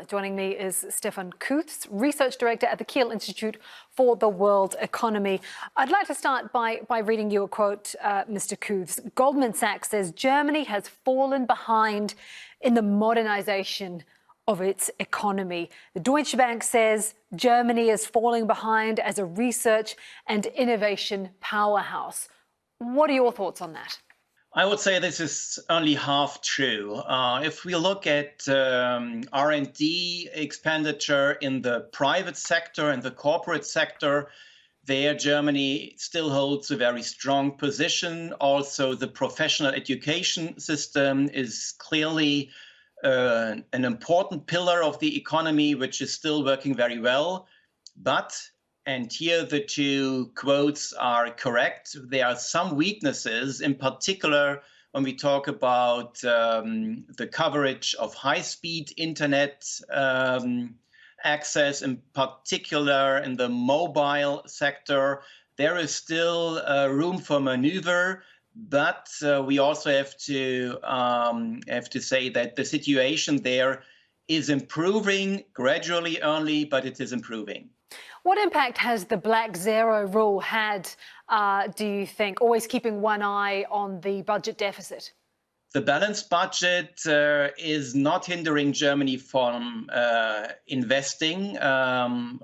Joining me is Stefan Kuths, Research Director at the Kiel Institute for the World Economy. I'd like to start by reading you a quote, Mr. Kuths. Goldman Sachs says Germany has fallen behind in the modernization of its economy. The Deutsche Bank says Germany is falling behind as a research and innovation powerhouse. What are your thoughts on that? I would say this is only half true. If we look at R&D expenditure in the private sector and the corporate sector, there Germany still holds a very strong position. Also, the professional education system is clearly an important pillar of the economy, which is still working very well. But, and here the two quotes are correct, there are some weaknesses, in particular when we talk about the coverage of high-speed internet access, in particular in the mobile sector. There is still room for maneuver, but we also have to say that the situation there is improving gradually only, but it is improving. What impact has the black zero rule had, do you think, always keeping one eye on the budget deficit? The balanced budget is not hindering Germany from investing.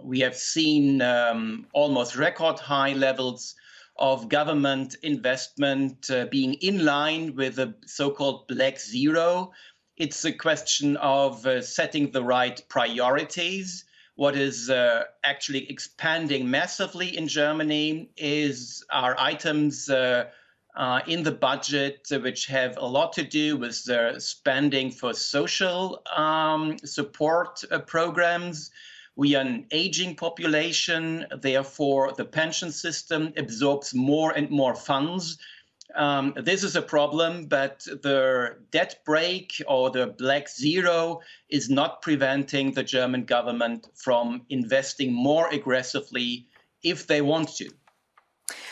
We have seen almost record high levels of government investment being in line with the so-called black zero. It's a question of setting the right priorities. What is actually expanding massively in Germany are items in the budget which have a lot to do with the spending for social support programs. We are an aging population, therefore the pension system absorbs more and more funds. This is a problem, but the debt brake or the black zero is not preventing the German government from investing more aggressively if they want to.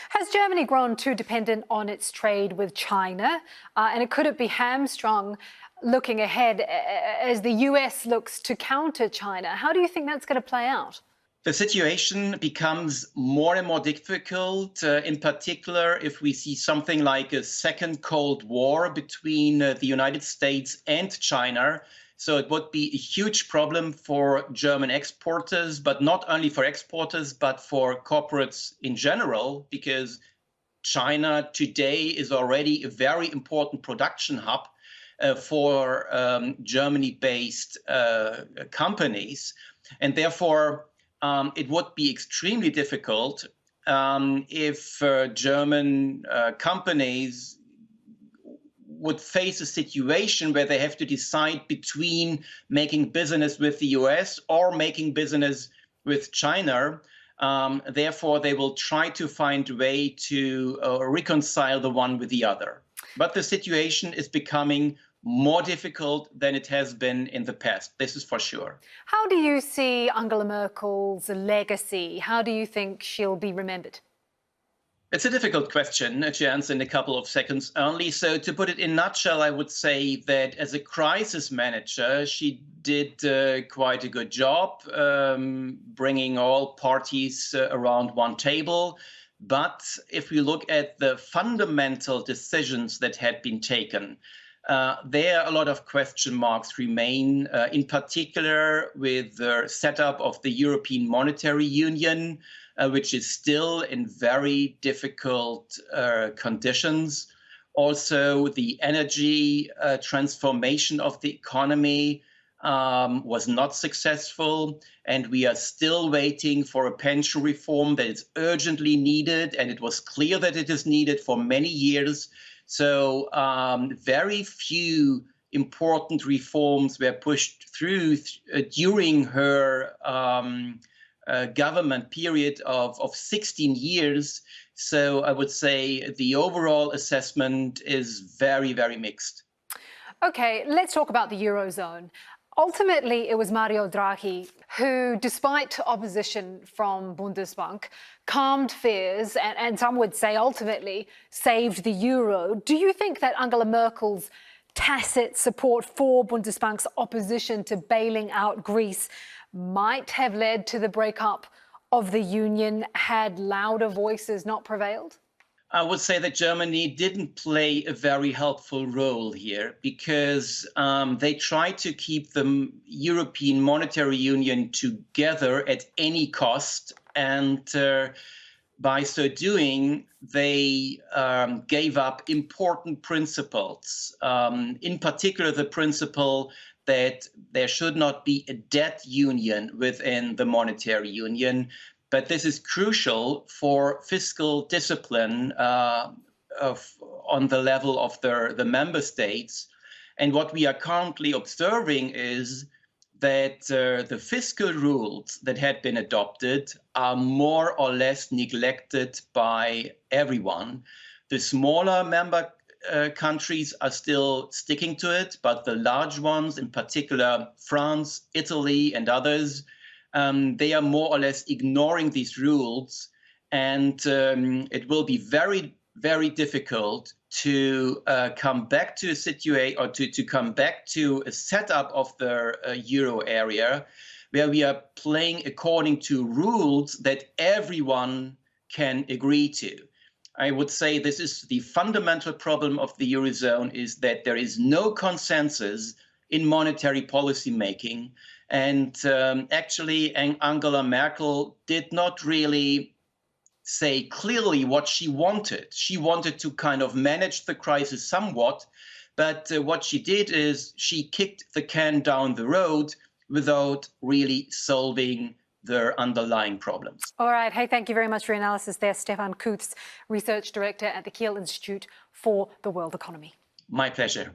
Has Germany grown too dependent on its trade with China? And could it be hamstrung looking ahead as the US looks to counter China? How do you think that's going to play out? The situation becomes more and more difficult, in particular if we see something like a second Cold War between the United States and China. So it would be a huge problem for German exporters, but not only for exporters, but for corporates in general, because China today is already a very important production hub for Germany-based companies. And therefore, it would be extremely difficult if German companies would face a situation where they have to decide between making business with the US or making business with China. Therefore, they will try to find a way to reconcile the one with the other. But the situation is becoming more difficult than it has been in the past. This is for sure. How do you see Angela Merkel's legacy? How do you think she'll be remembered? It's a difficult question to answer in a couple of seconds only. So to put it in a nutshell, I would say that as a crisis manager, she did quite a good job bringing all parties around one table. But if we look at the fundamental decisions that had been taken, there a lot of question marks remain, in particular with the setup of the European Monetary Union, which is still in very difficult conditions. Also, the energy transformation of the economy was not successful, and we are still waiting for a pension reform that is urgently needed, and it was clear that it is needed for many years. So very few important reforms were pushed through during her government period of 16 years. So I would say the overall assessment is very, very mixed. Okay, let's talk about the Eurozone. Ultimately, it was Mario Draghi who, despite opposition from Bundesbank, calmed fears and some would say ultimately saved the euro. Do you think that Angela Merkel's tacit support for Bundesbank's opposition to bailing out Greece might have led to the breakup of the union had louder voices not prevailed? I would say that Germany didn't play a very helpful role here because they tried to keep the European Monetary Union together at any cost. And by so doing, they gave up important principles, in particular the principle that there should not be a debt union within the monetary union. But this is crucial for fiscal discipline on the level of the member states. And what we are currently observing is that the fiscal rules that had been adopted are more or less neglected by everyone. The smaller member countries are still sticking to it, but the large ones, in particular France, Italy, and others, they are more or less ignoring these rules, and it will be very, very difficult to come back to a situation or to come back to a setup of the euro area where we are playing according to rules that everyone can agree to. I would say this is the fundamental problem of the Eurozone, is that there is no consensus in monetary policy making. And actually, Angela Merkel did not really say clearly what she wanted. She wanted to kind of manage the crisis somewhat, but what she did is she kicked the can down the road without really solving their underlying problems. All right. Hey, thank you very much for your analysis there, Stefan Kuths, Research Director at the Kiel Institute for the World Economy. My pleasure.